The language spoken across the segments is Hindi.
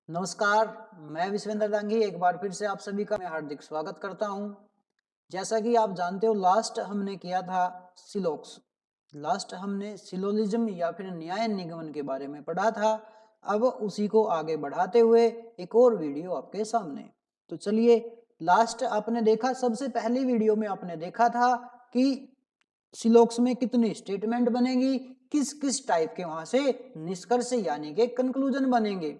नमस्कार, मैं विश्वेंद्र दांगी एक बार फिर से आप सभी का मैं हार्दिक स्वागत करता हूं। जैसा कि आप जानते हो लास्ट हमने किया था सिलोक्स। लास्ट हमने सिलोलिज्म या फिर न्याय निगमन के बारे में पढ़ा था। अब उसी को आगे बढ़ाते हुए एक और वीडियो आपके सामने। तो चलिए, लास्ट आपने देखा, सबसे पहली वीडियो में आपने देखा था कि सिलोक्स में कितनी स्टेटमेंट बनेगी, किस किस टाइप के वहां से निष्कर्ष यानी कि कंक्लूजन बनेंगे।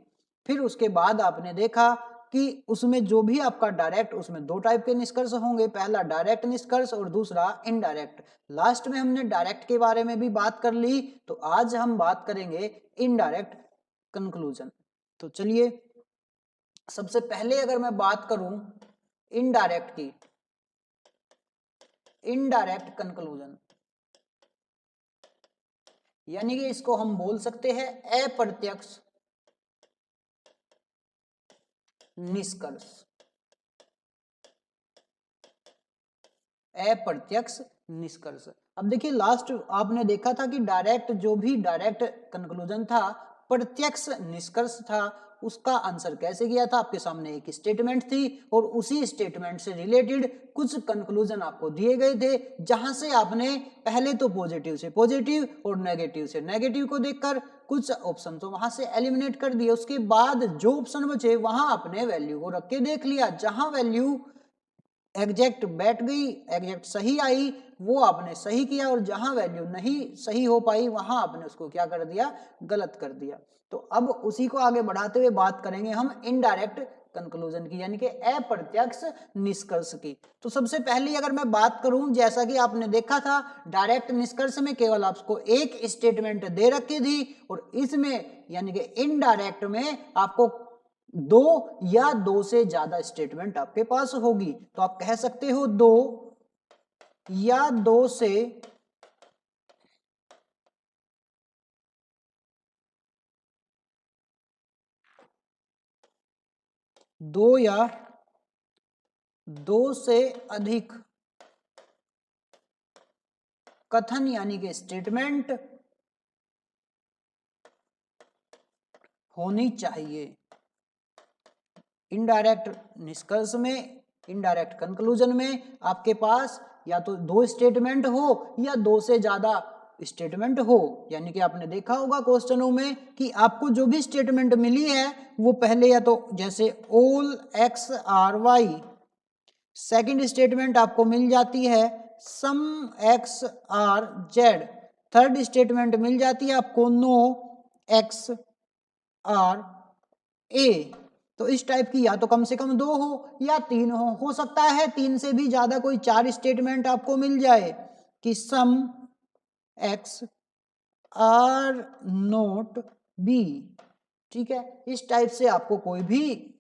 फिर उसके बाद आपने देखा कि उसमें जो भी आपका डायरेक्ट, उसमें दो टाइप के निष्कर्ष होंगे, पहला डायरेक्ट निष्कर्ष और दूसरा इनडायरेक्ट। लास्ट में हमने डायरेक्ट के बारे में भी बात कर ली, तो आज हम बात करेंगे इनडायरेक्ट कंक्लूजन। तो चलिए, सबसे पहले अगर मैं बात करूं इनडायरेक्ट की, इनडायरेक्ट कंक्लूजन यानी कि इसको हम बोल सकते हैं अप्रत्यक्ष निष्कर्ष। अप्रत्यक्ष निष्कर्ष। अब देखिए, लास्ट आपने देखा था कि डायरेक्ट, जो भी डायरेक्ट कंक्लूजन था, प्रत्यक्ष निष्कर्ष था, उसका आंसर कैसे किया था। आपके सामने एक स्टेटमेंट थी और उसी स्टेटमेंट से रिलेटेड कुछ कंक्लूजन आपको दिए गए थे, जहां से आपने पहले तो पॉजिटिव से पॉजिटिव और नेगेटिव से नेगेटिव को देखकर कुछ ऑप्शन तो वहां से एलिमिनेट कर दिए। उसके बाद जो ऑप्शन बचे वहां आपने वैल्यू को रख के देख लिया, जहां वैल्यू एग्जैक्ट बैठ गई, एग्जैक्ट सही आई, वो आपने सही किया, और जहां वैल्यू नहीं सही हो पाई वहां आपने उसको क्या कर दिया, गलत कर दिया। तो अब उसी को आगे बढ़ाते हुए बात करेंगे हम इनडायरेक्ट कंक्लूजन की, यानी कि अप्रत्यक्ष निष्कर्ष की। तो सबसे पहली अगर मैं बात करूं, जैसा कि आपने देखा था, डायरेक्ट निष्कर्ष में केवल आपको एक स्टेटमेंट दे रखी थी, और इसमें यानी कि इनडायरेक्ट में आपको दो या दो से ज्यादा स्टेटमेंट आपके पास होगी। तो आप कह सकते हो दो या दो से दो या दो से अधिक कथन यानी कि स्टेटमेंट होनी चाहिए। इनडायरेक्ट निष्कर्ष में, इनडायरेक्ट कंक्लूजन में आपके पास या तो दो स्टेटमेंट हो या दो से ज्यादा स्टेटमेंट हो। यानी कि आपने देखा होगा क्वेश्चनों में कि आपको जो भी स्टेटमेंट मिली है वो पहले या तो जैसे all X are Y, second statement आपको मिल जाती है some X are Z, third statement मिल जाती है आपको नो एक्स आर ए। तो इस टाइप की या तो कम से कम दो हो या तीन हो सकता है तीन से भी ज्यादा कोई चार स्टेटमेंट आपको मिल जाए कि सम एक्स आर नोट बी। ठीक है, इस टाइप से आपको कोई भी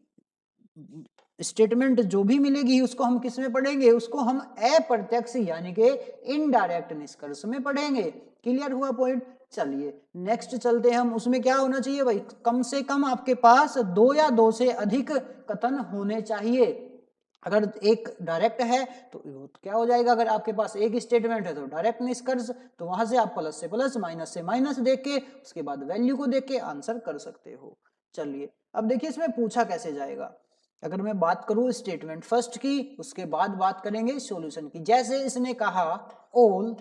स्टेटमेंट जो भी मिलेगी उसको हम किस में पढ़ेंगे, उसको हम अप्रत्यक्ष यानी कि इनडायरेक्ट निष्कर्ष में पढ़ेंगे। क्लियर हुआ पॉइंट। चलिए नेक्स्ट चलते हैं हम, उसमें क्या होना चाहिए भाई, कम से कम आपके पास दो या दो से अधिक कथन होने चाहिए। अगर एक डायरेक्ट है तो क्या हो जाएगा, अगर आपके पास एक स्टेटमेंट है तो डायरेक्ट निष्कर्ष, तो वहां से आप प्लस से प्लस माइनस से माइनस देख के उसके बाद वैल्यू को देख के आंसर कर सकते हो। चलिए अब देखिए इसमें पूछा कैसे जाएगा। अगर मैं बात करूं स्टेटमेंट फर्स्ट की, उसके बाद बात करेंगे सॉल्यूशन की। जैसे इसने कहा all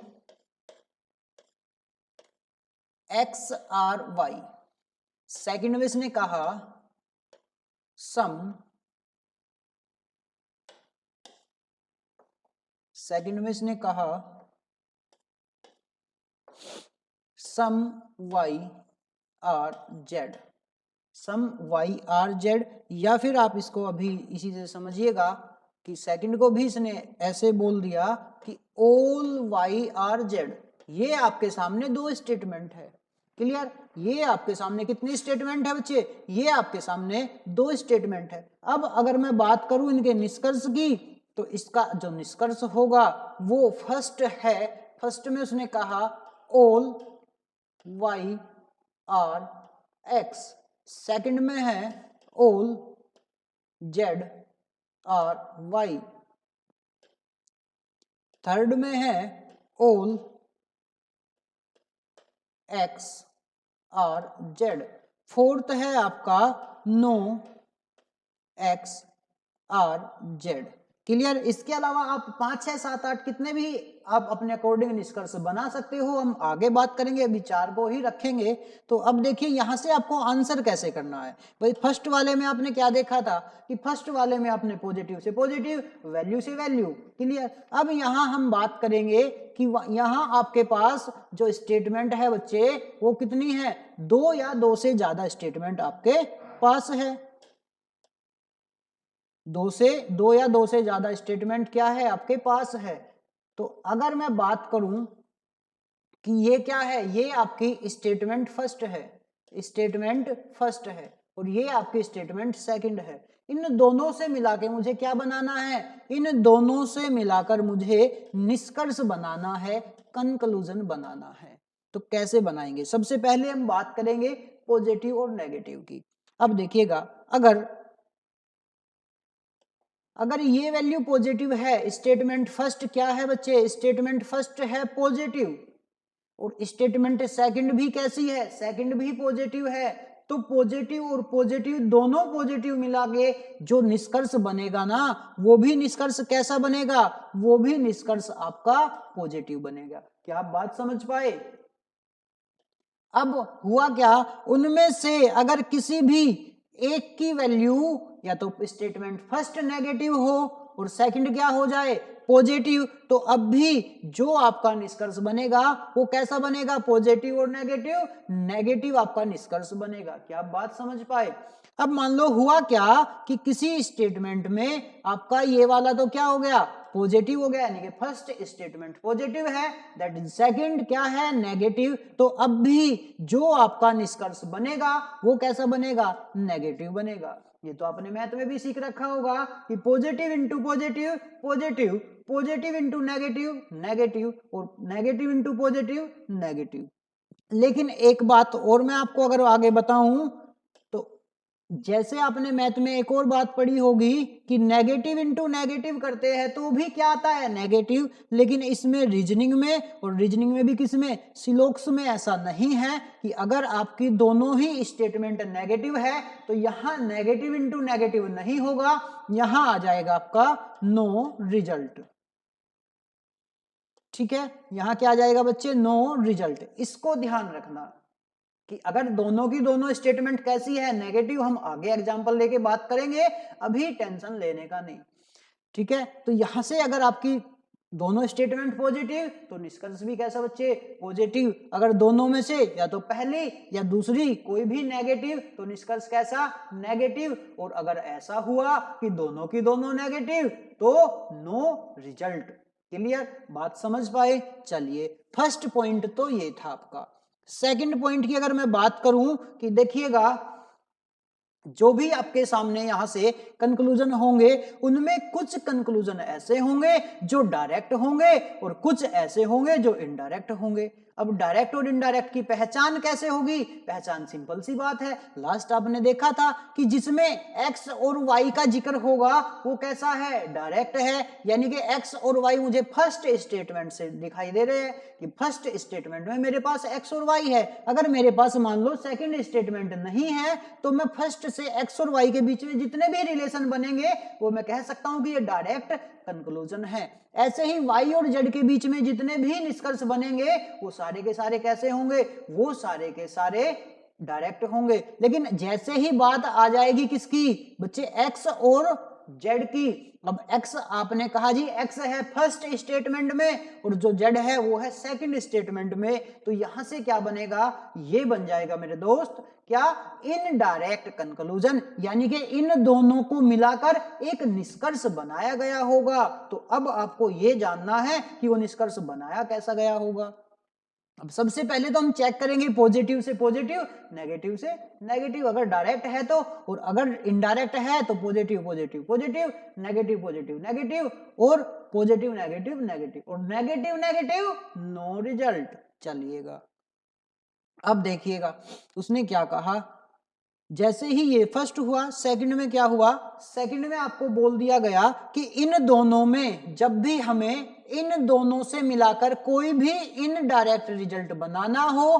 X are Y, second में इसने कहा सम, सेकंड में इसने कहा some Y are Z, some Y are Z. या फिर आप इसको अभी इसी से समझिएगा कि सेकंड को भी इसने ऐसे बोल दिया कि ऑल वाई आर जेड। ये आपके सामने दो स्टेटमेंट है। क्लियर, ये आपके सामने कितनी स्टेटमेंट है बच्चे, ये आपके सामने दो स्टेटमेंट है। अब अगर मैं बात करूं इनके निष्कर्ष की, तो इसका जो निष्कर्ष होगा वो फर्स्ट है। फर्स्ट में उसने कहा all Y are X, second में है all Z are Y, third में है all X are Z. Fourth है आपका no X are Z. Clear. इसके अलावा आप 5 6 7 8 कितने भी आप अपने अकॉर्डिंग निष्कर्ष बना सकते हो, हम आगे बात करेंगे, विचार को ही रखेंगे। तो अब देखिए यहां से आपको आंसर कैसे करना है। भाई फर्स्ट वाले में आपने क्या देखा था कि फर्स्ट वाले में आपने पॉजिटिव से पॉजिटिव, वैल्यू से वैल्यू। क्लियर। अब यहां हम बात करेंगे कि यहां आपके पास जो स्टेटमेंट है बच्चे वो कितनी है, 2 या 2 से ज्यादा स्टेटमेंट आपके पास है। 2 या 2 से ज्यादा स्टेटमेंट क्या है आपके पास है। तो अगर मैं बात करूं कि ये क्या है, ये आपकी स्टेटमेंट फर्स्ट है, स्टेटमेंट फर्स्ट है, और ये आपकी स्टेटमेंट सेकंड है। इन दोनों से मिला के मुझे क्या बनाना है, इन दोनों से मिलाकर मुझे निष्कर्ष बनाना है, कंक्लूजन बनाना है। तो कैसे बनाएंगे, सबसे पहले हम बात करेंगे पॉजिटिव और नेगेटिव की। अब देखिएगा, अगर ये वैल्यू पॉजिटिव है, स्टेटमेंट फर्स्ट क्या है बच्चे, स्टेटमेंट फर्स्ट है पॉजिटिव, और स्टेटमेंट सेकंड भी कैसी है, सेकंड भी पॉजिटिव है। तो पॉजिटिव और पॉजिटिव दोनों पॉजिटिव मिला के जो निष्कर्ष बनेगा ना, वो भी निष्कर्ष कैसा बनेगा, वो भी निष्कर्ष आपका पॉजिटिव बनेगा। क्या आप बात समझ पाए। अब हुआ क्या, उनमें से अगर किसी भी एक की वैल्यू या तो स्टेटमेंट फर्स्ट नेगेटिव हो और सेकंड क्या हो जाए, पॉजिटिव, तो अब भी जो आपका निष्कर्ष बनेगा वो कैसा बनेगा, पॉजिटिव और नेगेटिव, नेगेटिव आपका निष्कर्ष बनेगा। क्या आप बात समझ पाए। अब मान लो हुआ क्या कि किसी स्टेटमेंट में आपका ये वाला तो क्या हो गया, पॉजिटिव हो गया, यानी कि फर्स्ट स्टेटमेंट पॉजिटिव है, दैट इज सेकंड क्या है, नेगेटिव। तो अब भी जो आपका निष्कर्ष बनेगा वो कैसा बनेगा, नेगेटिव बनेगा। ये तो आपने मैथ में भी सीख रखा होगा कि positive into positive positive, positive into negative negative, और नेगेटिव इंटू पॉजिटिव नेगेटिव। लेकिन एक बात और मैं आपको अगर आगे बताऊं, तो जैसे आपने मैथ में एक और बात पढ़ी होगी कि नेगेटिव इंटू नेगेटिव करते हैं तो भी क्या आता है, नेगेटिव। लेकिन इसमें रीजनिंग में, और रीजनिंग में भी किसमें, सिलोक्स में ऐसा नहीं है कि अगर आपकी दोनों ही स्टेटमेंट नेगेटिव है तो यहां नेगेटिव इंटू नेगेटिव नहीं होगा, यहां आ जाएगा आपका नो रिजल्ट। ठीक है, यहां क्या आ जाएगा बच्चे, नो रिजल्ट। इसको ध्यान रखना कि अगर दोनों की दोनों स्टेटमेंट कैसी है, नेगेटिव, हम आगे एग्जांपल लेके बात करेंगे, अभी टेंशन लेने का नहीं। ठीक है, तो यहां से अगर आपकी दोनों स्टेटमेंट पॉजिटिव तो निष्कर्ष भी कैसा बच्चे, पॉजिटिव। अगर दोनों में से या तो पहली या दूसरी कोई भी नेगेटिव तो निष्कर्ष कैसा, नेगेटिव। और अगर ऐसा हुआ कि दोनों की दोनों नेगेटिव तो नो रिजल्ट। क्लियर, बात समझ पाए। चलिए, फर्स्ट पॉइंट तो ये था आपका। सेकंड पॉइंट की अगर मैं बात करूं कि देखिएगा, जो भी आपके सामने यहां से कंक्लूजन होंगे उनमें कुछ कंक्लूजन ऐसे होंगे जो डायरेक्ट होंगे और कुछ ऐसे होंगे जो इनडायरेक्ट होंगे। अब डायरेक्ट और इनडायरेक्ट की पहचान कैसे होगी, पहचान सिंपल सी बात है, लास्ट आपने देखा था कि जिसमें एक्स और वाई का जिक्र होगा वो कैसा है, डायरेक्ट है। यानी कि एक्स और वाई मुझे फर्स्ट स्टेटमेंट से दिखाई दे रहे हैं कि फर्स्ट स्टेटमेंट में मेरे पास एक्स और वाई है। अगर मेरे पास मान लो सेकंड स्टेटमेंट नहीं है तो मैं फर्स्ट से एक्स और वाई के बीच में जितने भी रिलेशन बनेंगे वो मैं कह सकता हूं कि ये डायरेक्ट कंक्लूजन है। ऐसे ही वाई और जेड के बीच में जितने भी निष्कर्ष बनेंगे वो सारे के सारे कैसे होंगे, वो सारे के सारे डायरेक्ट होंगे। लेकिन जैसे ही बात आ जाएगी किसकी बच्चे, एक्स और जेड की, अब एक्स आपने कहा जी एक्स है फर्स्ट स्टेटमेंट में और जो जेड है वो है सेकंड स्टेटमेंट में, तो यहां से क्या बनेगा, ये बन जाएगा मेरे दोस्त क्या, इनडायरेक्ट कंक्लूजन। यानी कि इन दोनों को मिलाकर एक निष्कर्ष बनाया गया होगा। तो अब आपको ये जानना है कि वो निष्कर्ष बनाया कैसा गया होगा। अब सबसे पहले तो हम चेक करेंगे पॉजिटिव से पॉजिटिव, नेगेटिव से नेगेटिव। अगर डायरेक्ट है तो, और अगर इनडायरेक्ट है तो positive positive positive, negative positive negative, और पॉजिटिव नेगेटिव नेगेटिव, और नेगेटिव नेगेटिव नो रिजल्ट। चलिएगा, अब देखिएगा उसने क्या कहा। जैसे ही ये फर्स्ट हुआ, सेकंड में क्या हुआ, सेकंड में आपको बोल दिया गया कि इन दोनों में जब भी हमें इन दोनों से मिलाकर कोई भी इनडायरेक्ट रिजल्ट बनाना हो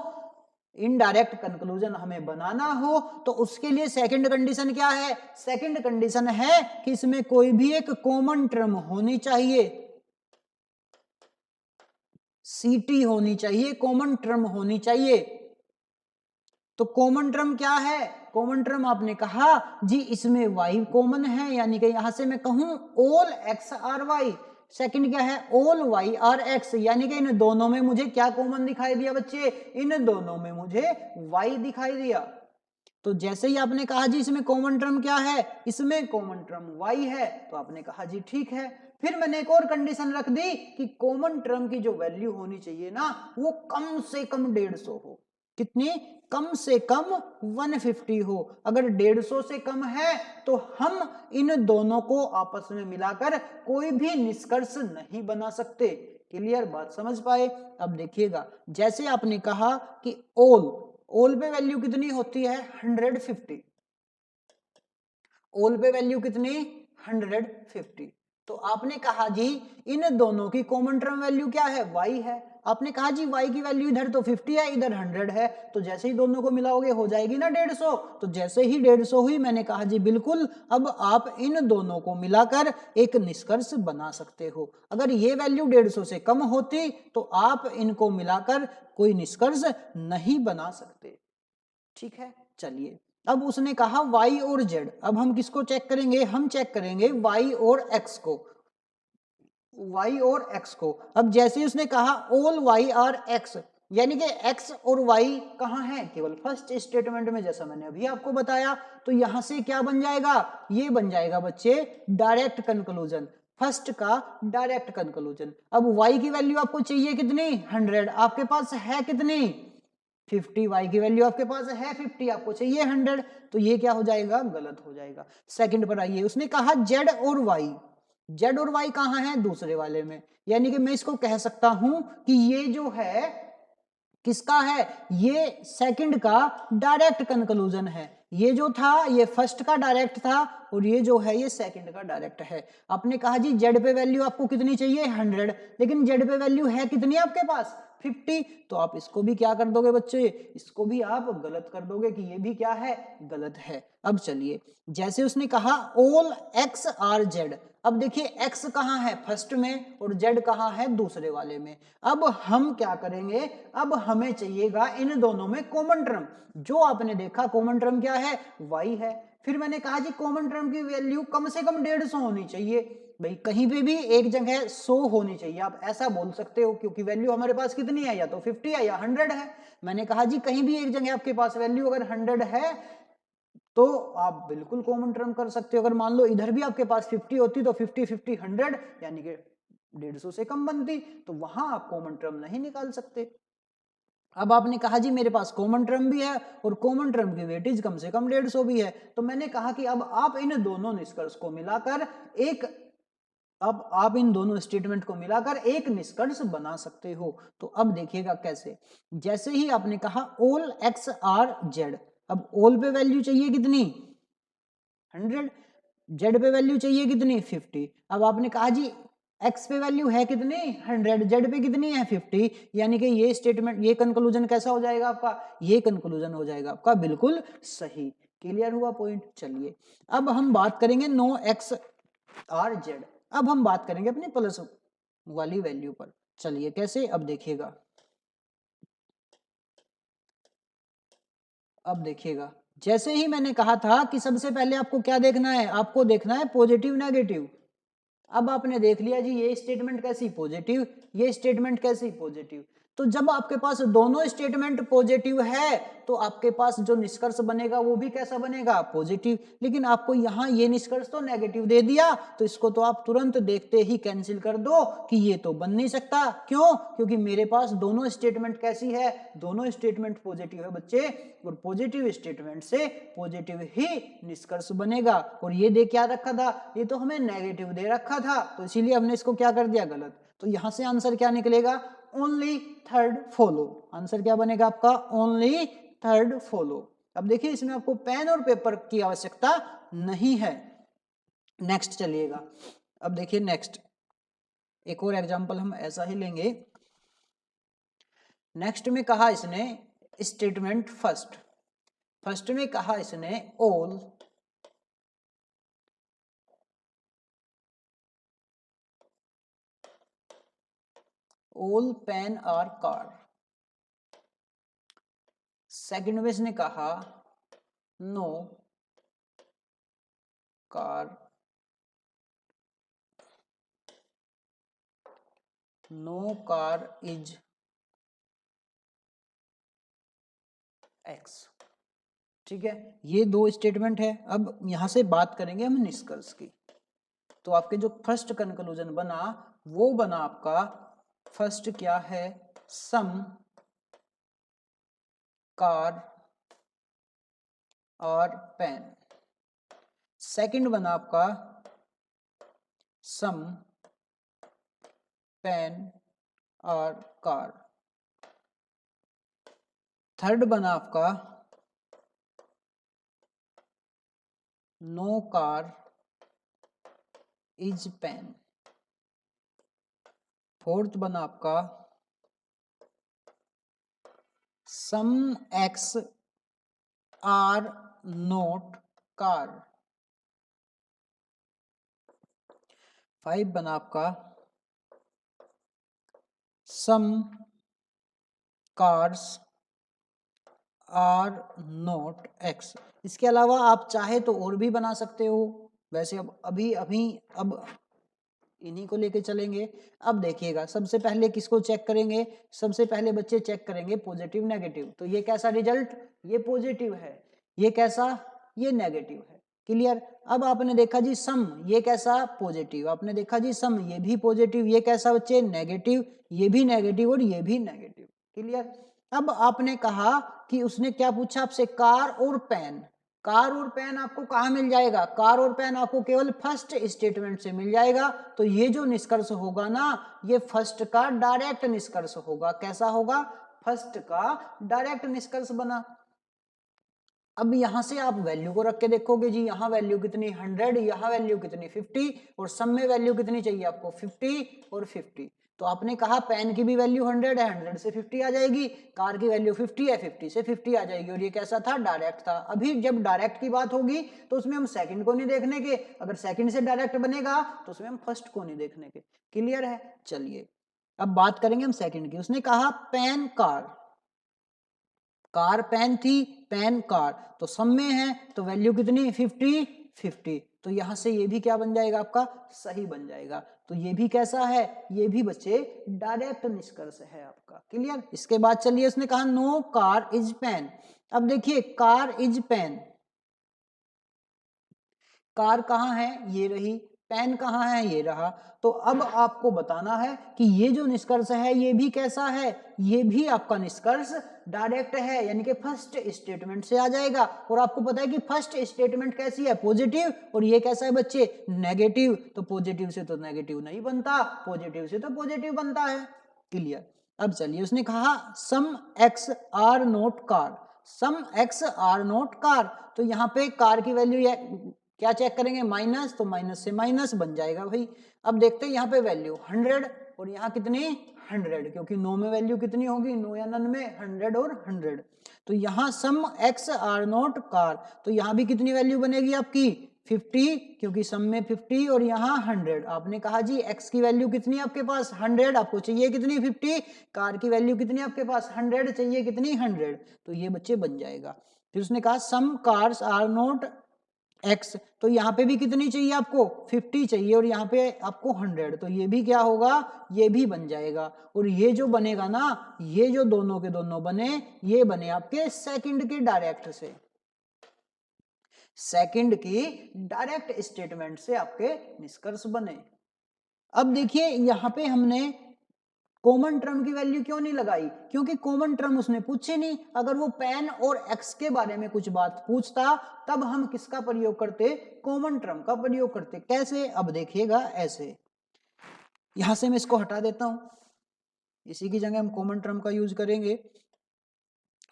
इनडायरेक्ट कंक्लूजन हमें बनाना हो तो उसके लिए सेकंड कंडीशन क्या है? सेकंड कंडीशन है कि इसमें कोई भी एक कॉमन टर्म होनी चाहिए, सीटी होनी चाहिए, कॉमन टर्म होनी चाहिए। तो कॉमन टर्म क्या है? कॉमन टर्म आपने कहा जी इसमें y कॉमन है, यानी कि यहां से मैं कहूं all x are y। Second क्या है? ऑल y आर x, यानी कि इन दोनों में मुझे क्या कॉमन दिखाई दिया बच्चे? इन दोनों में मुझे y दिखाई दिया। तो जैसे ही आपने कहा जी इसमें कॉमन टर्म क्या है? इसमें कॉमन टर्म y है, तो आपने कहा जी ठीक है। फिर मैंने एक और कंडीशन रख दी कि कॉमन टर्म की जो वैल्यू होनी चाहिए ना वो कम से कम 150 हो। कितनी? कम से कम 150 हो। अगर 150 से कम है तो हम इन दोनों को आपस में मिलाकर कोई भी निष्कर्ष नहीं बना सकते। क्लियर बात समझ पाए? अब देखिएगा, जैसे आपने कहा कि ओल पे वैल्यू कितनी होती है? 150। ओल पे वैल्यू कितनी? 150। तो आपने कहा जी इन दोनों की कॉमन टर्म वैल्यू क्या है? y है। आपने कहा जी y की वैल्यू इधर तो 50 है, इधर 100 है, तो जैसे ही दोनों को मिलाओगे हो जाएगी ना 150। तो जैसे ही 150 हुई मैंने कहा जी बिल्कुल, अब आप इन दोनों को मिलाकर एक निष्कर्ष बना सकते हो। अगर ये वैल्यू 150 से कम होती तो आप इनको मिलाकर कोई निष्कर्ष नहीं बना सकते। ठीक है, चलिए अब उसने कहा y और z। अब हम किसको चेक करेंगे? हम चेक करेंगे y और x को, y और x को। अब जैसे ही उसने कहा ऑल y आर x, यानी कि x और y कहाँ है? केवल फर्स्ट स्टेटमेंट में, जैसा मैंने अभी आपको बताया। तो यहां से क्या बन जाएगा? ये बन जाएगा बच्चे डायरेक्ट कंक्लूजन, फर्स्ट का डायरेक्ट कंक्लूजन। अब y की वैल्यू आपको चाहिए कितनी? 100। आपके पास है कितनी? 50। y की वैल्यू आपके पास है 50, आपको चाहिए 100, तो ये क्या हो जाएगा? गलत हो जाएगा। सेकंड पर आइए, उसने कहा z और y। z और y कहाँ है? दूसरे वाले में, यानी कि मैं इसको कह सकता हूं कि ये जो है किसका है? ये सेकंड का डायरेक्ट कंक्लूजन है। ये जो था ये फर्स्ट का डायरेक्ट था और ये जो है ये सेकंड का डायरेक्ट है। आपने कहा जी जेड पे वैल्यू आपको कितनी चाहिए? 100, लेकिन जेड पे वैल्यू है कितनी आपके पास? 50। तो आप इसको भी क्या कर दोगे बच्चे? इसको भी आप गलत कर दोगे कि ये भी क्या है? गलत है। अब चलिए, जैसे उसने कहा ऑल एक्स आर जेड। अब देखिए x कहाँ है? फर्स्ट में, और z कहाँ है? दूसरे वाले में। अब हम क्या करेंगे? अब हमें चाहिएगा इन दोनों में कॉमन टर्म। जो आपने देखा कॉमन टर्म क्या है? y है। फिर मैंने कहा जी कॉमन टर्म की वैल्यू कम से कम 150 होनी चाहिए। भाई कहीं पे भी एक जगह 100 होनी चाहिए, आप ऐसा बोल सकते हो, क्योंकि वैल्यू हमारे पास कितनी है? या तो 50 है या 100 है। मैंने कहा जी कहीं भी एक जगह आपके पास वैल्यू अगर 100 है तो आप बिल्कुल कॉमन टर्म कर सकते हो। अगर मान लो इधर भी आपके पास 50 होती तो 50 50 100, यानी कि 150 से कम बनती, तो वहां आप कॉमन टर्म नहीं निकाल सकते। अब आपने कहा जी मेरे पास कॉमन टर्म भी है और कॉमन टर्म की वेटेज कम से कम 150 भी है, तो मैंने कहा कि अब आप इन दोनों निष्कर्ष को मिलाकर एक अब आप इन दोनों स्टेटमेंट को मिलाकर एक निष्कर्ष बना सकते हो। तो अब देखिएगा कैसे। जैसे ही आपने कहा ऑल एक्स आर जेड। अब ऑल पे वैल्यू चाहिए कितनी? 100। जेड पे वैल्यू चाहिए कितनी? 50। अब आपने कहा जी एक्स पे वैल्यू है कितनी? 100, जेड पे कितनी है? 50, यानी कि ये स्टेटमेंट, ये कंक्लूजन कैसा हो जाएगा आपका? ये कंक्लूजन हो जाएगा आपका बिल्कुल सही। क्लियर हुआ पॉइंट? चलिए अब हम बात करेंगे नो एक्स आर जेड। अब हम बात करेंगे अपनी प्लस वाली वैल्यू पर। चलिए कैसे? अब देखिएगा, अब देखिएगा, जैसे ही मैंने कहा था कि सबसे पहले आपको क्या देखना है? आपको देखना है पॉजिटिव नेगेटिव। अब आपने देख लिया जी ये स्टेटमेंट कैसी? पॉजिटिव, ये स्टेटमेंट कैसी? पॉजिटिव। तो जब आपके पास दोनों स्टेटमेंट पॉजिटिव है तो आपके पास जो निष्कर्ष बनेगा वो भी कैसा बनेगा? पॉजिटिव। लेकिन आपको यहाँ ये निष्कर्ष तो नेगेटिव दे दिया, तो इसको तो आप तुरंत देखते ही कैंसिल कर दो कि ये तो बन नहीं सकता। क्यों? क्योंकि मेरे पास दोनों स्टेटमेंट कैसी है? दोनों स्टेटमेंट पॉजिटिव है बच्चे, और पॉजिटिव स्टेटमेंट से पॉजिटिव ही निष्कर्ष बनेगा। और ये दे क्या रखा था? ये तो हमें नेगेटिव दे रखा था, तो इसीलिए हमने इसको क्या कर दिया? गलत। तो यहां से आंसर क्या निकलेगा? Only third follow. आंसर क्या बनेगा आपका? Only third follow. अब देखिए इसमें आपको पेन और पेपर की आवश्यकता नहीं है। नेक्स्ट चलिएगा, अब देखिए नेक्स्ट एक और एग्जांपल हम ऐसा ही लेंगे। नेक्स्ट में कहा इसने स्टेटमेंट फर्स्ट में कहा इसने all pen are car. Second में इसने कहा नो कार इज एक्स। ठीक है, ये दो स्टेटमेंट है। अब यहां से बात करेंगे हम निष्कर्ष की। तो आपके जो फर्स्ट कंक्लूजन बना वो बना आपका फर्स्ट क्या है, सम कार और पेन। सेकंड बना आपका सम पेन और कार। थर्ड बना आपका no car is pen. Fourth बना आपका some X are not car. Five बना आपका some cars are not X. इसके अलावा आप चाहे तो और भी बना सकते हो। वैसे अब अब इन्हीं को लेके चलेंगे। अब देखिएगा, सबसे पहले किसको चेक करेंगे, सबसे पहले बच्चे चेक करेंगे पॉजिटिव नेगेटिव। तो ये कैसा रिजल्ट, ये पॉजिटिव है, ये कैसा, ये नेगेटिव है। क्लियर। अब आपने देखा जी सम, ये कैसा पॉजिटिव, आपने देखा जी सम, ये भी पॉजिटिव, ये कैसा बच्चे नेगेटिव, ये भी नेगेटिव और ये भी नेगेटिव। क्लियर। अब आपने कहा कि उसने क्या पूछा आपसे, कार और पेन। कार और पेन आपको कहाँ मिल जाएगा, कार और पेन आपको केवल फर्स्ट स्टेटमेंट से मिल जाएगा। तो ये जो निष्कर्ष होगा ना, ये फर्स्ट का डायरेक्ट निष्कर्ष होगा। कैसा होगा, फर्स्ट का डायरेक्ट निष्कर्ष बना। अब यहां से आप वैल्यू को रख के देखोगे जी, यहाँ वैल्यू कितनी 100, यहाँ वैल्यू कितनी 50, और सब में वैल्यू कितनी चाहिए आपको 50 और 50। तो आपने कहा पेन की भी वैल्यू 100 है, 100 से 50 आ जाएगी, कार की वैल्यू 50 है, 50 से 50 आ जाएगी। और ये कैसा था, डायरेक्ट था। अभी जब डायरेक्ट की बात होगी तो उसमें हम सेकंड को नहीं देखने के, अगर सेकंड से डायरेक्ट बनेगा तो उसमें हम फर्स्ट को नहीं देखने के। क्लियर है। चलिए अब बात करेंगे हम सेकंड की। उसने कहा पेन कार, कार पेन थी, पेन कार, तो सब में है तो वैल्यू कितनी 50 50। तो यहां से ये भी क्या बन जाएगा आपका, सही बन जाएगा। तो ये भी कैसा है, ये भी बच्चे डायरेक्ट निष्कर्ष है आपका। क्लियर। इसके बाद चलिए, उसने कहा नो कार इज पेन। अब देखिए कार इज पेन, कार कहाँ है, ये रही, पेन कहाँ है, ये रहा। तो अब आपको बताना है कि ये जो निष्कर्ष है ये भी कैसा है, ये भी आपका निष्कर्ष डायरेक्ट है, यानी कि फर्स्ट स्टेटमेंट से आ जाएगा। और आपको पता है कि फर्स्ट स्टेटमेंट कैसी है, पॉजिटिव, और ये कैसा है बच्चे, नेगेटिव। तो पॉजिटिव से तो नेगेटिव नहीं बनता, पॉजिटिव से तो पॉजिटिव बनता है। क्लियर। अब चलिए, उसने कहा some X are not car, some X are not car. तो यहाँ पे कार की वैल्यू क्या चेक करेंगे, माइनस, तो माइनस से माइनस बन जाएगा भाई। अब देखते हैं यहाँ पे वैल्यू 100 और यहाँ कितनी 100, क्योंकि 9 में वैल्यू कितनी होगी, 9 या 9 में 100 और 100। तो यहाँ सम एक्स आर नोट कार, तो यहाँ भी कितनी वैल्यू बनेगी आपकी 50, क्योंकि सम में 50 और यहाँ 100। आपने कहा जी x की वैल्यू कितनी है आपके पास 100, आपको चाहिए कितनी 50, कार की वैल्यू कितनी आपके पास 100, चाहिए कितनी 100। तो ये बच्चे बन जाएगा। फिर उसने कहा सम कार्स आर नोट x, तो यहाँ पे भी कितनी चाहिए आपको 50 चाहिए, और यहाँ पे आपको 100। तो ये भी क्या होगा, ये भी बन जाएगा। और ये जो बनेगा ना, ये जो दोनों के दोनों बने, ये बने आपके सेकंड के डायरेक्ट से, सेकंड की डायरेक्ट स्टेटमेंट से आपके निष्कर्ष बने। अब देखिए यहां पे हमने कॉमन टर्म की वैल्यू क्यों नहीं लगाई, क्योंकि कॉमन टर्म उसने पूछे नहीं। अगर वो पेन और एक्स के बारे में कुछ बात पूछता तब हम किसका प्रयोग करते, कॉमन टर्म का प्रयोग करते। कैसे, अब देखिएगा ऐसे, यहां से मैं इसको हटा देता हूं, इसी की जगह हम कॉमन टर्म का यूज करेंगे।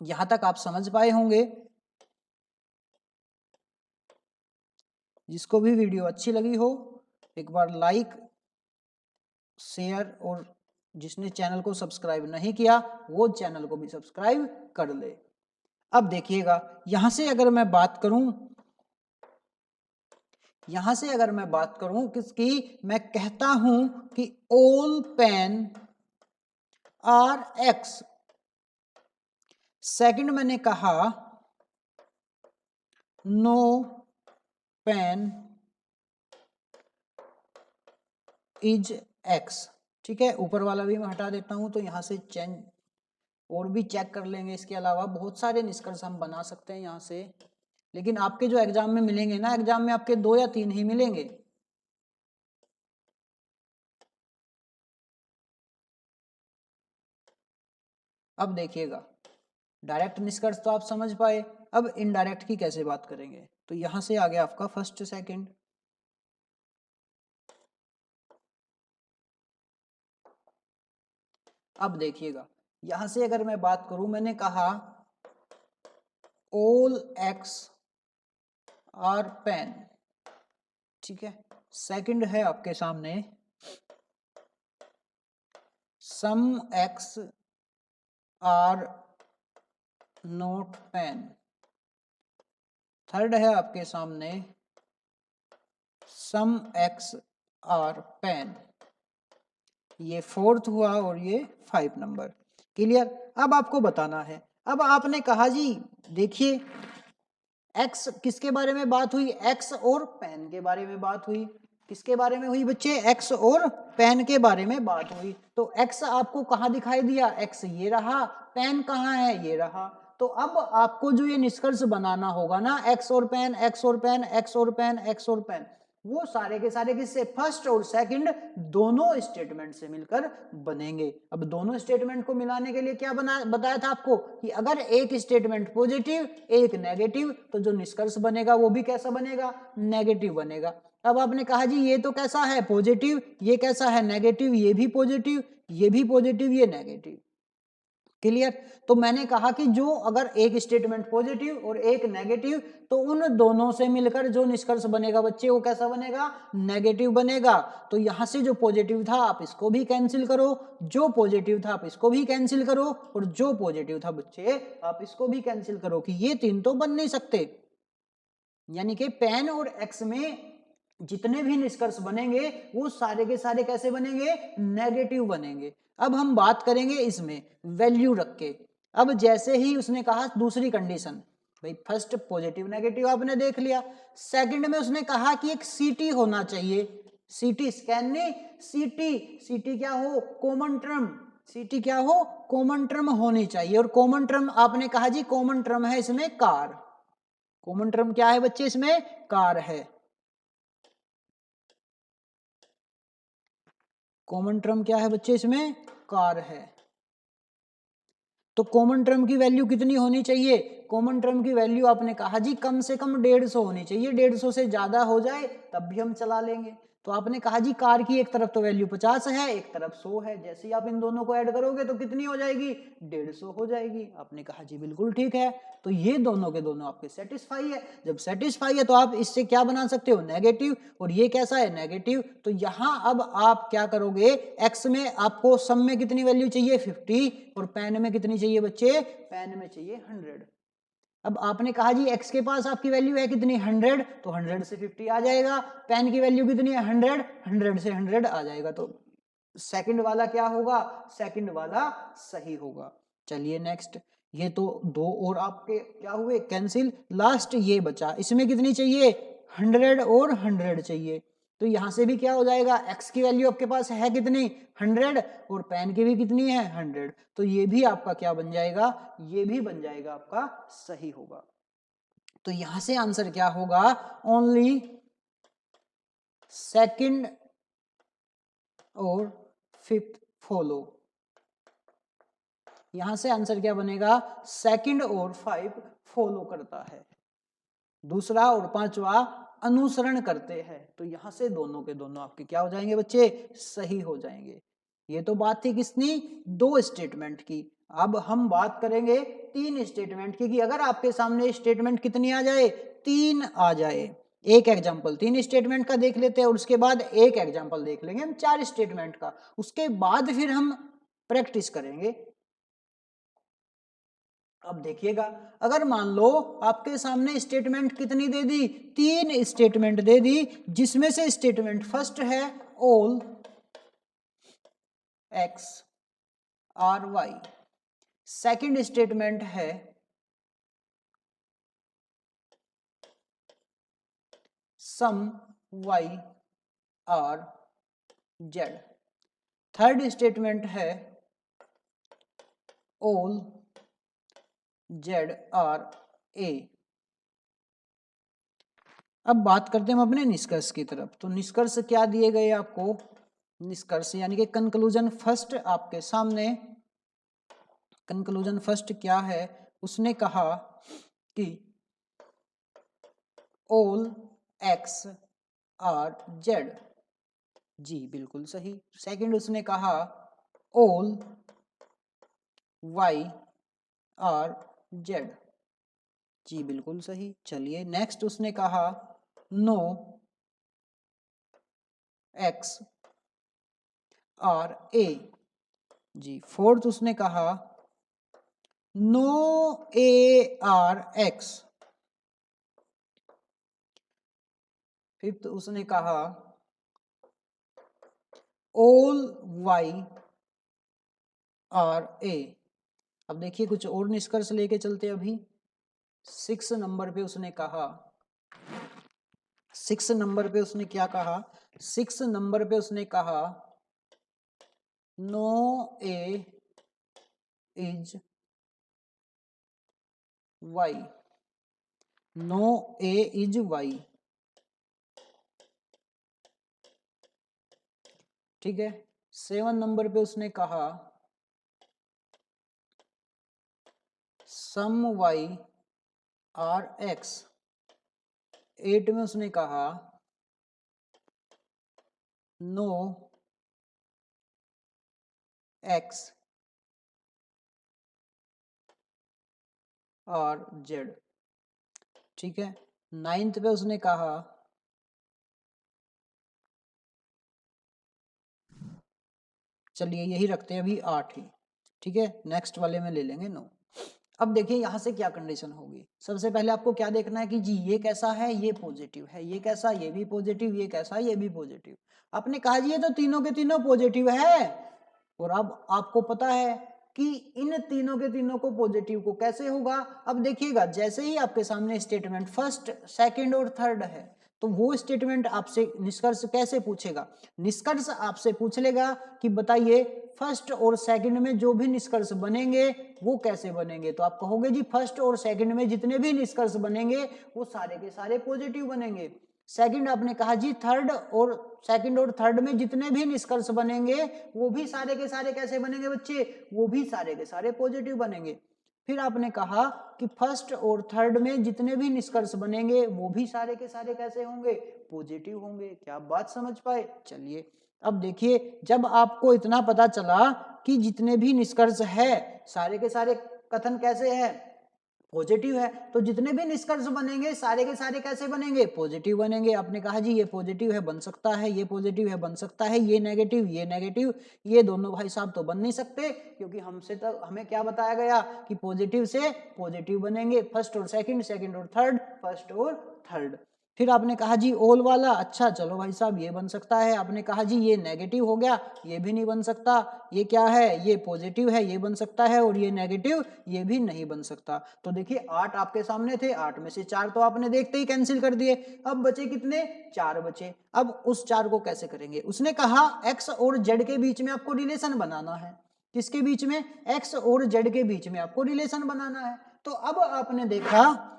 यहां तक आप समझ पाए होंगे। जिसको भी वीडियो अच्छी लगी हो एक बार लाइक शेयर और जिसने चैनल को सब्सक्राइब नहीं किया वो चैनल को भी सब्सक्राइब कर ले। अब देखिएगा यहां से अगर मैं बात करूं, किसकी, मैं कहता हूं कि all pen are X. Second मैंने कहा नो पेन इज एक्स। ठीक है, ऊपर वाला भी मैं हटा देता हूं तो यहां से चेंज और भी चेक कर लेंगे। इसके अलावा बहुत सारे निष्कर्ष हम बना सकते हैं यहाँ से, लेकिन आपके जो एग्जाम में मिलेंगे ना, एग्जाम में आपके 2 या 3 ही मिलेंगे। अब देखिएगा डायरेक्ट निष्कर्ष तो आप समझ पाए, अब इनडायरेक्ट की कैसे बात करेंगे। तो यहां से आ गया आपका फर्स्ट सेकंड। अब देखिएगा यहां से अगर मैं बात करूं, मैंने कहा ऑल एक्स आर पेन। ठीक है, सेकंड है आपके सामने some X are not pen. Third है आपके सामने सम एक्स आर पेन। ये फोर्थ हुआ और ये 5 नंबर। क्लियर। अब आपको बताना है, अब आपने कहा जी देखिए एक्स किसके बारे में बात हुई, एक्स और पेन के बारे में बात हुई। किसके बारे में हुई बच्चे, एक्स और पेन के बारे में बात हुई। तो एक्स आपको कहाँ दिखाई दिया, एक्स ये रहा, पेन कहाँ है, ये रहा। तो अब आपको जो ये निष्कर्ष बनाना होगा ना, एक्स और पेन, एक्स और पेन, एक्स और पेन, एक्स और पेन, वो सारे के सारे किससे, फर्स्ट और सेकंड दोनों स्टेटमेंट से मिलकर बनेंगे। अब दोनों स्टेटमेंट को मिलाने के लिए क्या बताया था आपको कि अगर एक स्टेटमेंट पॉजिटिव एक नेगेटिव तो जो निष्कर्ष बनेगा वो भी कैसा बनेगा, नेगेटिव बनेगा। अब आपने कहा जी ये तो कैसा है पॉजिटिव, ये कैसा है नेगेटिव, ये भी पॉजिटिव, ये भी पॉजिटिव, ये नेगेटिव। क्लियर। तो मैंने कहा कि जो अगर एक स्टेटमेंट पॉजिटिव और एक नेगेटिव तो उन दोनों से मिलकर जो निष्कर्ष बनेगा बच्चे वो कैसा बनेगा, नेगेटिव बनेगा। तो यहां से जो पॉजिटिव था आप इसको भी कैंसिल करो, जो पॉजिटिव था आप इसको भी कैंसिल करो, और जो पॉजिटिव था बच्चे आप इसको भी कैंसिल करो, कि ये तीन तो बन नहीं सकते। यानी कि पेन और एक्स में जितने भी निष्कर्ष बनेंगे वो सारे के सारे कैसे बनेंगे, नेगेटिव बनेंगे। अब हम बात करेंगे इसमें वैल्यू रख के। अब जैसे ही उसने कहा दूसरी कंडीशन, भाई फर्स्ट पॉजिटिव नेगेटिव आपने देख लिया, सेकंड में उसने कहा कि एक सीटी होना चाहिए, सीटी स्कैन नहीं, सीटी क्या हो, कॉमन टर्म, सीटी क्या हो, कॉमन टर्म होनी चाहिए। और कॉमन टर्म आपने कहा जी कॉमन टर्म है इसमें कार, कॉमन टर्म क्या है बच्चे इसमें, कार है। कॉमन टर्म क्या है बच्चे इसमें, कार है। तो कॉमन टर्म की वैल्यू कितनी होनी चाहिए, कॉमन टर्म की वैल्यू आपने कहा जी कम से कम 150 होनी चाहिए, 150 से ज्यादा हो जाए तब भी हम चला लेंगे। तो आपने कहा जी कार की एक तरफ तो वैल्यू 50 है एक तरफ 100 है, जैसे ही आप इन दोनों को ऐड करोगे तो कितनी हो जाएगी, 150 हो जाएगी। आपने कहा जी बिल्कुल ठीक है। तो ये दोनों के दोनों आपके सेटिस्फाई है, जब सेटिस्फाई है तो आप इससे क्या बना सकते हो, नेगेटिव, और ये कैसा है, नेगेटिव। तो यहां अब आप क्या करोगे, एक्स में आपको सम में कितनी वैल्यू चाहिए 50 और पेन में कितनी चाहिए बच्चे, पेन में चाहिए 100। अब आपने कहा जी x के पास आपकी वैल्यू है कितनी 100, तो 100 से 50 आ जाएगा, पेन की वैल्यू कितनी है 100, 100 से 100 आ जाएगा। तो सेकंड वाला क्या होगा, सेकंड वाला सही होगा। चलिए नेक्स्ट, ये तो दो और आपके क्या हुए कैंसिल, लास्ट ये बचा, इसमें कितनी चाहिए 100 और 100 चाहिए। तो यहां से भी क्या हो जाएगा, x की वैल्यू आपके पास है कितनी 100 और पेन की भी कितनी है 100, तो ये भी आपका क्या बन जाएगा, ये भी बन जाएगा आपका सही होगा। तो यहां से आंसर क्या होगा, ओनली सेकंड और फिफ्थ फॉलो। यहां से आंसर क्या बनेगा, सेकंड और 5 फॉलो करता है, दूसरा और पांचवा अनुसरण करते हैं। तो यहां से दोनों के दोनों आपके क्या हो जाएंगे बच्चे, सही हो जाएंगे। ये तो बात थी किसनी, दो स्टेटमेंट की। अब हम बात करेंगे 3 स्टेटमेंट की, कि अगर आपके सामने स्टेटमेंट कितनी आ जाए, 3 आ जाए, एक एग्जाम्पल 3 स्टेटमेंट का देख लेते हैं और उसके बाद एक एग्जाम्पल देख लेंगे हम 4 स्टेटमेंट का, उसके बाद फिर हम प्रैक्टिस करेंगे। अब देखिएगा, अगर मान लो आपके सामने स्टेटमेंट कितनी दे दी, 3 स्टेटमेंट दे दी, जिसमें से स्टेटमेंट फर्स्ट है all X are Y, second statement है some Y are Z, third statement है ऑल जेड आर ए। अब बात करते हैं हम अपने निष्कर्ष की तरफ। तो निष्कर्ष क्या दिए गए आपको, निष्कर्ष यानी कि कंक्लूजन फर्स्ट आपके सामने। कंक्लूजन फर्स्ट क्या है, उसने कहा कि ऑल एक्स आर जेड, जी बिल्कुल सही। सेकंड उसने कहा ऑल वाई आर जेड, जी बिल्कुल सही। चलिए नेक्स्ट उसने कहा नो एक्स आर ए, जी। फोर्थ उसने कहा no A are X. Fifth उसने कहा ऑल वाई आर ए। अब देखिए कुछ और निष्कर्ष लेके चलते अभी। 6 नंबर पे उसने कहा, 6 नंबर पे उसने क्या कहा, 6 नंबर पे उसने कहा no A is Y, no A is Y, ठीक है। 7 नंबर पे उसने कहा सम वाई आर एक्स। 8 में उसने कहा नो एक्स आर जेड, ठीक है। 9th पे उसने कहा चलिए यही रखते हैं अभी 8 ही, ठीक है। नेक्स्ट वाले में ले लेंगे 9। अब देखिए यहां से क्या कंडीशन होगी। सबसे पहले आपको क्या देखना है कि जी ये कैसा है, ये पॉजिटिव है, ये कैसा, ये भी पॉजिटिव, ये कैसा, ये भी पॉजिटिव। आपने कहा जी ये तो तीनों के तीनों पॉजिटिव है, और अब आपको पता है कि इन तीनों के तीनों को पॉजिटिव को कैसे होगा। अब देखिएगा जैसे ही आपके सामने स्टेटमेंट फर्स्ट, सेकंड और थर्ड है, तो वो स्टेटमेंट आपसे निष्कर्ष कैसे पूछेगा। निष्कर्ष आपसे पूछ लेगा कि बताइए फर्स्ट और सेकंड में जो भी निष्कर्ष बनेंगे वो कैसे बनेंगे। तो आप कहोगे जी फर्स्ट और सेकंड में जितने भी निष्कर्ष बनेंगे वो सारे के सारे पॉजिटिव बनेंगे। सेकंड आपने कहा जी थर्ड और सेकंड और थर्ड में जितने भी निष्कर्ष बनेंगे वो भी सारे के सारे कैसे बनेंगे बच्चे, वो भी सारे के सारे पॉजिटिव बनेंगे। फिर आपने कहा कि फर्स्ट और थर्ड में जितने भी निष्कर्ष बनेंगे वो भी सारे के सारे कैसे होंगे, पॉजिटिव होंगे। क्या बात समझ पाए। चलिए अब देखिए जब आपको इतना पता चला कि जितने भी निष्कर्ष है सारे के सारे कथन कैसे है, पॉजिटिव है, तो जितने भी निष्कर्ष बनेंगे सारे के सारे कैसे बनेंगे, पॉजिटिव बनेंगे। आपने कहा जी ये पॉजिटिव है बन सकता है, ये पॉजिटिव है बन सकता है, ये नेगेटिव, ये नेगेटिव, ये दोनों भाई साहब तो बन नहीं सकते, क्योंकि हमसे तो हमें क्या बताया गया कि पॉजिटिव से पॉजिटिव बनेंगे, फर्स्ट और सेकंड, सेकंड और थर्ड, फर्स्ट और थर्ड। फिर आपने कहा जी ऑल वाला, अच्छा चलो भाई साहब ये बन सकता है। आपने कहा जी ये नेगेटिव हो गया, ये भी नहीं बन सकता। ये क्या है, ये पॉजिटिव है, ये बन सकता है, और ये नेगेटिव, ये भी नहीं बन सकता। तो देखिए 8 आपके सामने थे, 8 में से 4 तो आपने देखते ही कैंसिल कर दिए। अब बचे कितने, 4 बचे। अब उस 4 को कैसे करेंगे। उसने कहा एक्स और जेड के बीच में आपको रिलेशन बनाना है। किसके बीच में, एक्स और जेड के बीच में आपको रिलेशन बनाना है। तो अब आपने देखा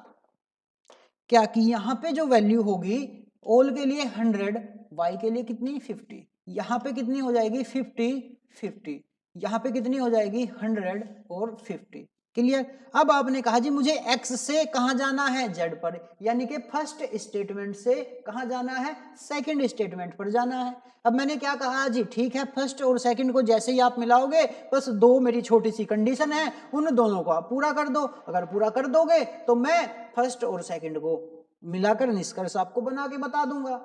क्या कि यहाँ पे जो वैल्यू होगी ऑल के लिए 100, वाई के लिए कितनी 50, यहाँ पे कितनी हो जाएगी 50 50, यहाँ पे कितनी हो जाएगी 100 और 50। क्लियर। अब आपने कहा जी मुझे x से कहाँ जाना है, z पर, यानी कि फर्स्ट स्टेटमेंट से कहाँ जाना है, सेकंड स्टेटमेंट पर जाना है। अब मैंने क्या कहा जी, ठीक है फर्स्ट और सेकंड को जैसे ही आप मिलाओगे, बस दो मेरी छोटी सी कंडीशन है, उन दोनों को आप पूरा कर दो। अगर पूरा कर दोगे तो मैं फर्स्ट और सेकंड को मिलाकर निष्कर्ष आपको बना के बता दूंगा।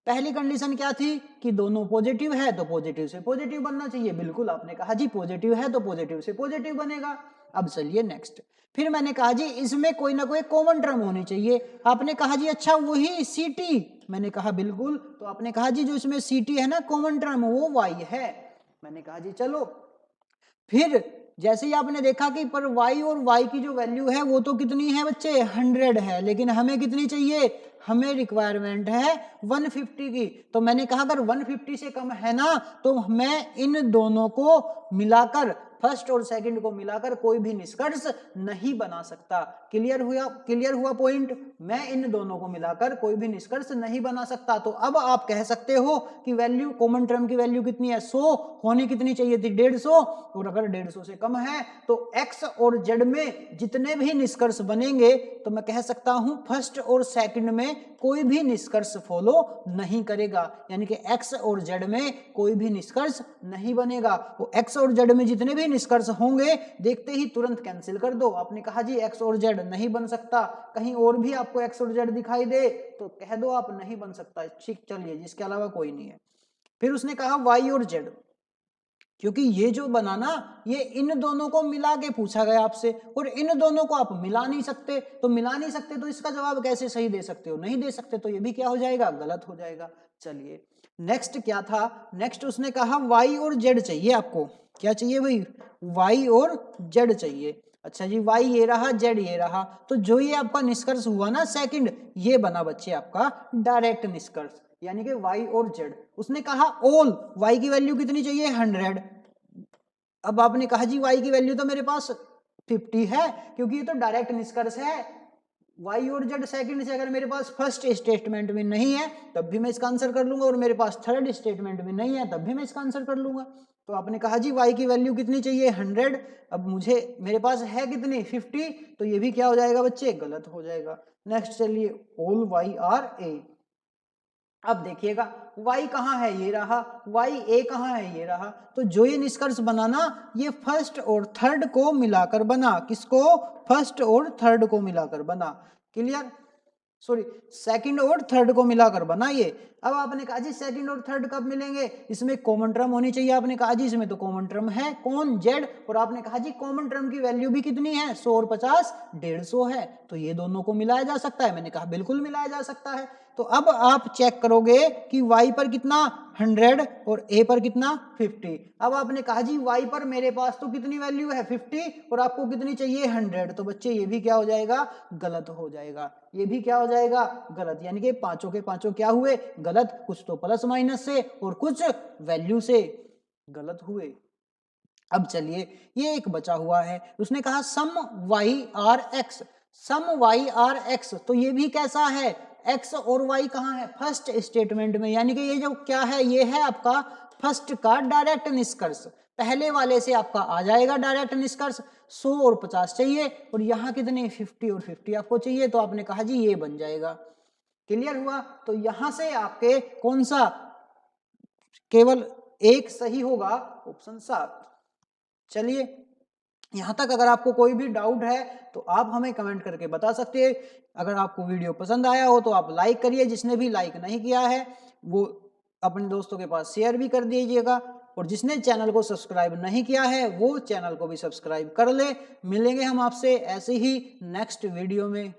पहली कंडीशन क्या थी कि दोनों पॉजिटिव है तो पॉजिटिव से पॉजिटिव बनना चाहिए, बिल्कुल आपने कहा जी पॉजिटिव है तो पॉजिटिव से पॉजिटिव बनेगा। अब चलिए नेक्स्ट, फिर मैंने कहा जी इसमें कोई ना कोई कॉमन टर्म होनी चाहिए। आपने कहा जी अच्छा वही सीटी, मैंने कहा बिल्कुल। तो आपने कहा जी जो इसमें सीटी है ना कॉमन टर्म वो वाई है। मैंने कहा जी चलो, फिर जैसे ही आपने देखा कि पर y और y की जो वैल्यू है वो तो कितनी है बच्चे 100 है, लेकिन हमें कितनी चाहिए, हमें रिक्वायरमेंट है 150 की। तो मैंने कहा अगर 150 से कम है ना तो मैं इन दोनों को मिलाकर, फर्स्ट और सेकंड को मिलाकर कोई भी निष्कर्ष नहीं बना सकता। क्लियर हुआ पॉइंट, मैं इन दोनों को मिलाकर कोई भी निष्कर्ष नहीं बना सकता। तो अब आप कह सकते हो कि वैल्यू, कॉमन टर्म की वैल्यू कितनी है 100, होनी कितनी चाहिए थी 150, और अगर 150 से कम है तो x और z में जितने भी निष्कर्ष बनेंगे तो मैं कह सकता हूं फर्स्ट और सेकंड में कोई भी निष्कर्ष फॉलो नहीं करेगा, यानी कि x और z में कोई भी निष्कर्ष नहीं बनेगा। वो x और z में जितने भी निष्कर्ष होंगे देखते ही तुरंत कैंसिल कर दो। आपने कहा जी x और z नहीं बन सकता, कहीं और भी आपको x और z दिखाई दे तो कह दो आप नहीं बन सकता, ठीक चलिए जिसके अलावा कोई नहीं है। फिर उसने कहा y और z, क्योंकि ये जो बनाना ये इन दोनों को मिला के पूछा गया आपसे, और इन दोनों को आप मिला नहीं सकते, तो इसका जवाब कैसे सही दे सकते हो, नहीं दे सकते, तो ये भी क्या हो जाएगा, गलत हो जाएगा। चलिए नेक्स्ट क्या था, नेक्स्ट उसने कहा y और z चाहिए आपको, क्या चाहिए भाई, y और z चाहिए। अच्छा जी y ये रहा, z ये रहा, तो जो ये आपका निष्कर्ष हुआ ना सेकंड, ये बना बच्चे आपका डायरेक्ट निष्कर्ष, यानी कि y और z। उसने कहा ऑल, y की वैल्यू कितनी चाहिए 100। अब आपने कहा जी y की वैल्यू तो मेरे पास 50 है, क्योंकि ये तो डायरेक्ट निष्कर्ष है। y और z सेकंड से अगर मेरे पास फर्स्ट स्टेटमेंट में नहीं है तब भी मैं इसका आंसर कर लूंगा, और मेरे पास थर्ड स्टेटमेंट में नहीं है तब भी मैं इसका आंसर कर लूंगा। तो आपने कहा जी y की वैल्यू कितनी चाहिए 100, अब मेरे पास है कितनी 50, तो ये भी क्या हो जाएगा बच्चे, गलत हो जाएगा। नेक्स्ट चलिए ऑल y आर ए। अब देखिएगा y कहाँ है, ये रहा, y a कहाँ है, ये रहा, तो जो ये निष्कर्ष बनाना ये फर्स्ट और थर्ड को मिलाकर बना, किसको, फर्स्ट और थर्ड को मिलाकर बना, क्लियर, सॉरी सेकंड और थर्ड को मिलाकर बना ये। अब आपने कहा जी सेकंड और थर्ड कब मिलेंगे, इसमें कॉमन टर्म होनी चाहिए। आपने कहा जी इसमें तो कॉमन टर्म है कौन, z, और आपने कहा जी कॉमन टर्म की वैल्यू भी कितनी है 100 और 50 150 है, तो ये दोनों को मिलाया जा सकता है। मैंने कहा बिल्कुल मिलाया जा सकता है। तो अब आप चेक करोगे कि y पर कितना 100 और a पर कितना 50। अब आपने कहा जी y पर मेरे पास तो कितनी वैल्यू है 50 और आपको कितनी चाहिए 100, तो बच्चे ये भी क्या हो जाएगा, गलत हो जाएगा, ये भी क्या हो जाएगा, गलत, यानी कि पांचों के पांचों क्या हुए, गलत, कुछ तो प्लस माइनस से और कुछ वैल्यू से गलत हुए। अब चलिए ये एक बचा हुआ है, उसने कहा some y are x, some y are x, तो ये भी कैसा है, x और y कहाँ है, फर्स्ट स्टेटमेंट में, यानी कि ये जो क्या है, ये है आपका फर्स्ट का डायरेक्ट निष्कर्ष, पहले वाले से आपका आ जाएगा डायरेक्ट निष्कर्ष। 100 और 50 चाहिए और यहाँ कितने 50 और 50 आपको चाहिए, तो आपने कहा जी ये बन जाएगा, क्लियर हुआ। तो यहां से आपके कौन सा, केवल एक सही होगा, ऑप्शन 7। चलिए यहां तक अगर आपको कोई भी डाउट है तो आप हमें कमेंट करके बता सकते हैं। अगर आपको वीडियो पसंद आया हो तो आप लाइक करिए, जिसने भी लाइक नहीं किया है वो अपने दोस्तों के पास शेयर भी कर दीजिएगा, और जिसने चैनल को सब्सक्राइब नहीं किया है वो चैनल को भी सब्सक्राइब कर ले। मिलेंगे हम आपसे ऐसे ही नेक्स्ट वीडियो में।